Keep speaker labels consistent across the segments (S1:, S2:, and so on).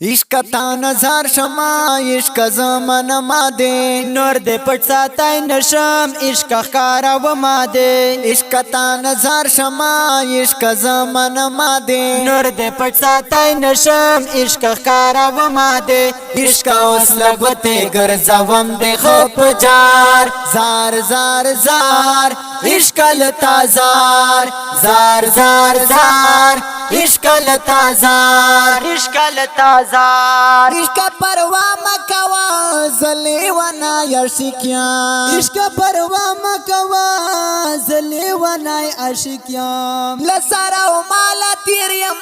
S1: इश्क تا نظر شما عشق زمن ما دے
S2: نور دے پټ ساتای نشم عشق خارا و ما دے
S1: عشق تا نظر شما عشق زمن ما دے
S2: نور دے پټ ساتای نشم عشق خارا و ما دے عشق اوس لګوتے ګرځوم دے خوب جار
S1: زار زار زار
S2: عشق لتازار زار زار زار عشق لتازار عشق لتازار
S1: عشق پروا مکوا زلی ونا یشکیان
S2: عشق پروا مکوا زلی ونا عاشقیان
S1: لسرا و مالا تیریم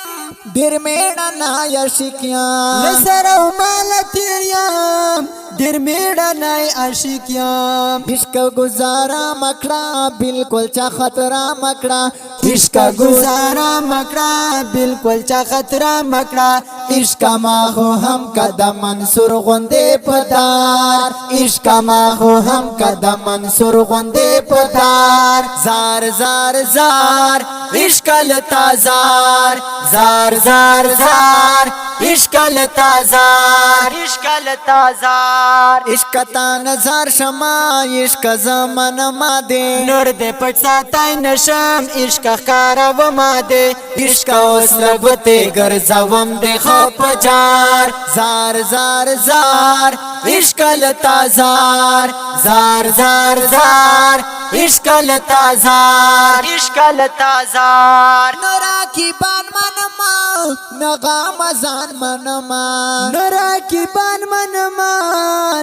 S1: دیر میڑا نا یشکیان
S2: لسرا و مالا تیریم دیر میڑا نا عاشقیان
S1: عشق گزارا مکڑا بالکل چا خطرہ مکڑا
S2: عشق گزارا مکڑا بالکل چا خطرہ مکڑا
S1: عشق ما ہو ہم قدم منصور غندے پدار
S2: عشق ما ہو ہم قدم منصور غندے پدار
S1: زار زار زار
S2: عشق لتازار زار زار زار عشق لتازار عشق لتازار
S1: عشق تا نظر شما عشق زمن ما دے
S2: نور دے پټ ساتای نشم عشق خارا و ما دے عشق اوس لګوتے ګرځوم دے خوب جار
S1: زار زار زار
S2: عشق لتازار زار زار زار عشق لتازار عشق لتازار
S1: نورا کی بان منما نغام زان منما
S2: نورا کی بان منما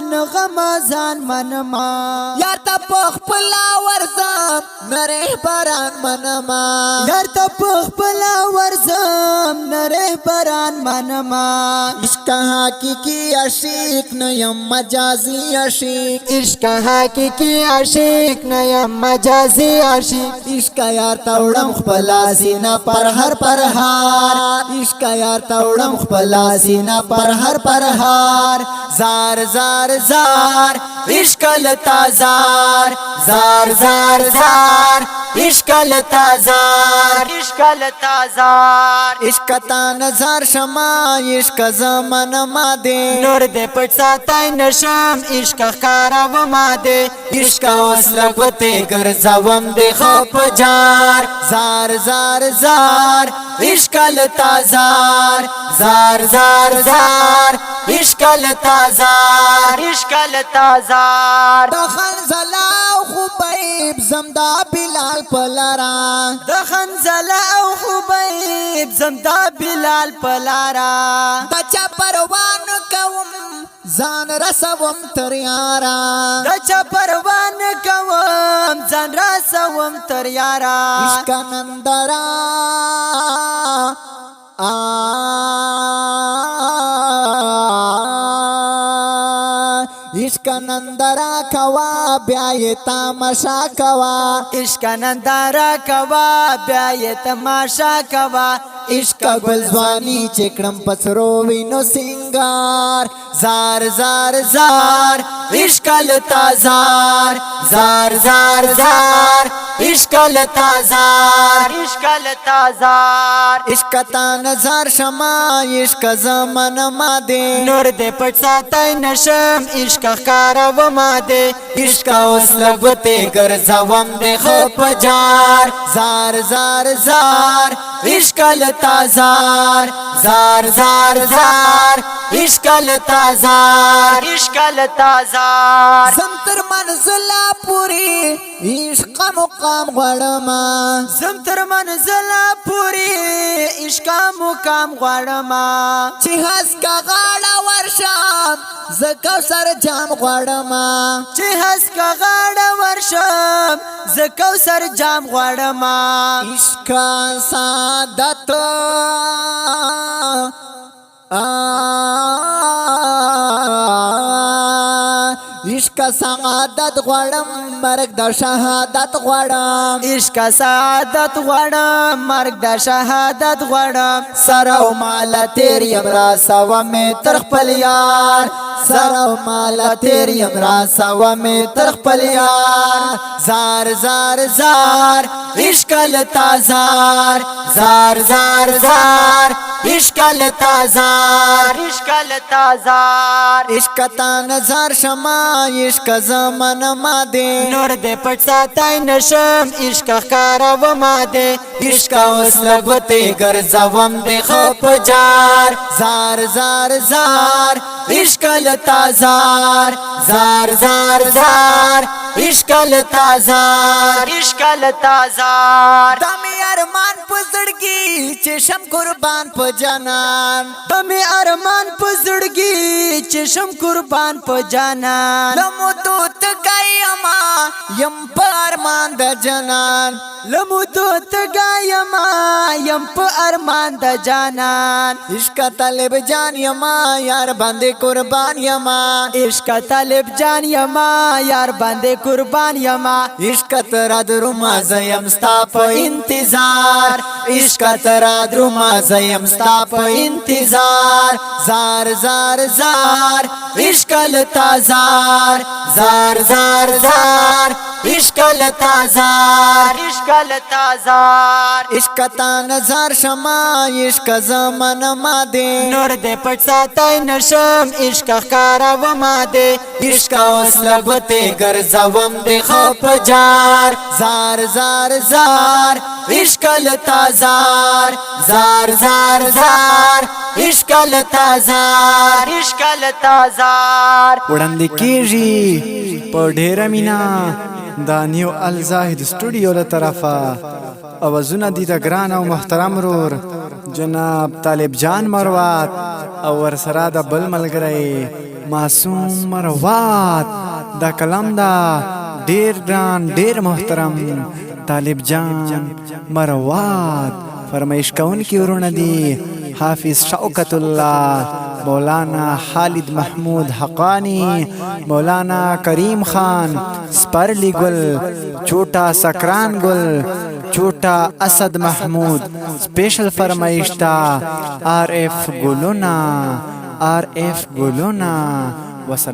S2: نغم زان منما
S1: یار تا پخ پلا ورزم نره بران منما
S2: یار تا پخ پلا ورزم نره بران منما
S1: عشق حقیقی عشق نیم مجازی عشق
S2: عشق حقیقی عاشق نیم مجازی عاشق
S1: عشق یار توڑم خپلا سینہ پر ہر پرہار عشق یار توڑم خپلا سینہ پر ہر پرہار
S2: زار زار زار عشق لتازار زار زار زار عشق لتازار عشق لتازار
S1: عشق تا نظر شما عشق زمن ما دے
S2: نور دے پټ ساتای نشم عشق خارا و ما دے عشق اوس لګوتے ګرځوم دے خوب جار
S1: زار زار زار
S2: عشق لتازار زار زار زار عشق لتازار عشق لتازار
S1: دخن زلاو خوبیب زمدا بلال پلارا
S2: دخن زلا او خبیب زمدا بلال پلارا
S1: بچا پروان کوم زان رسوم تریارا
S2: دچا پروان کوم ځان راسوم تر یارا
S1: عشق نندرا عشق نندرا کوا بیائی تامشا کوا
S2: عشق نندارا کوا بیا یې تماشا کوا
S1: عشق گلزوانی چکڑم پسرو وینو سنگار زار زار زار
S2: عشق لتازار زار زار زار عشق لتازار عشق لتازار
S1: عشق تا نظر شما عشق زمن ما دے
S2: نور دے پټ ساتای نشم عشق خارا و ما دے عشق اوس لګوتے ګرځوم دے خوب جار
S1: زار زار زار
S2: عشق لتازار زار زار زار عشق لتازار عشق لتازار
S1: زمتر منزلا پوری عشق مقام غړما
S2: زم تر منزل پوری عشق مقام غړما
S1: چې هس کا غاړه ورشم زکو سر جام غړما
S2: چې هس کا غاړه ورشم زکو سر جام غړما
S1: عشق سعادت عشق سعادت غړم مرګ د شهادت غړم
S2: عشق سعادت غړم مرګ د شهادت غړم
S1: سر او مال تیر یم را سوا می تر خپل یار سر او مال تیر یم را سوا می تر خپل یار
S2: زار زار زار عشق لتازار زار زار زار عشق لتازار عشق لتازار
S1: عشق تا نظر شما عشق زمن ما دے
S2: نور دے پټ ساتای نشم عشق ښکارا و ما دے عشق اوس لګوتې ګرځوم دې خپ جار
S1: زار زار زار
S2: عشق لتازار زار زار زار عشق لتازار عشق لتازار
S1: دمی ارمان پزړګي چې شم قربان په جانان
S2: دمی ارمان پزړګي چې شم قربان په جانان
S1: لمو تو تګایما یم په ارمان د جانان
S2: لمو تو تګایما یم په ارمان د جانان
S1: عشق طالب جان یما یار باندې قربان یما
S2: عشق طالب جان یما یار باندې قربان یما
S1: عشق ترا درما زیم ستا په انتظار عشق ترا درما زیم ستا په انتظار زار زار زار
S2: عشق لتازار زار زار زار عشق لتازار عشق لتازار
S1: عشق تا نظر شما عشق زمن ما دے
S2: نور دے پټ ساتای نشم عشق ښکارا و ما دے عشق اوس لګوتې ګرځوم دې خپ جار
S1: زار زار زار
S2: عشق لتازار زار زار زار عشق لتازار عشق لتازار
S3: وړاندې کېږي په ډېره مینا دا نیو الزاهد سټوډیو له طرفه اوازونه دي د ګران او محترم رور جناب طالب جان مروات او ورسره د بل ملګری معصوم مروات دا کلام دا ډېر ګران ډېر محترم طالب جان مروات فرمایش کوونکي ورونه دي حافظ شوکت الله مولانا خالد محمود حقانی مولانا کریم خان سپرلی گل چھوٹا سکران گل چھوٹا اسد محمود سپیشل فرمائشتا RF گلونا وسلام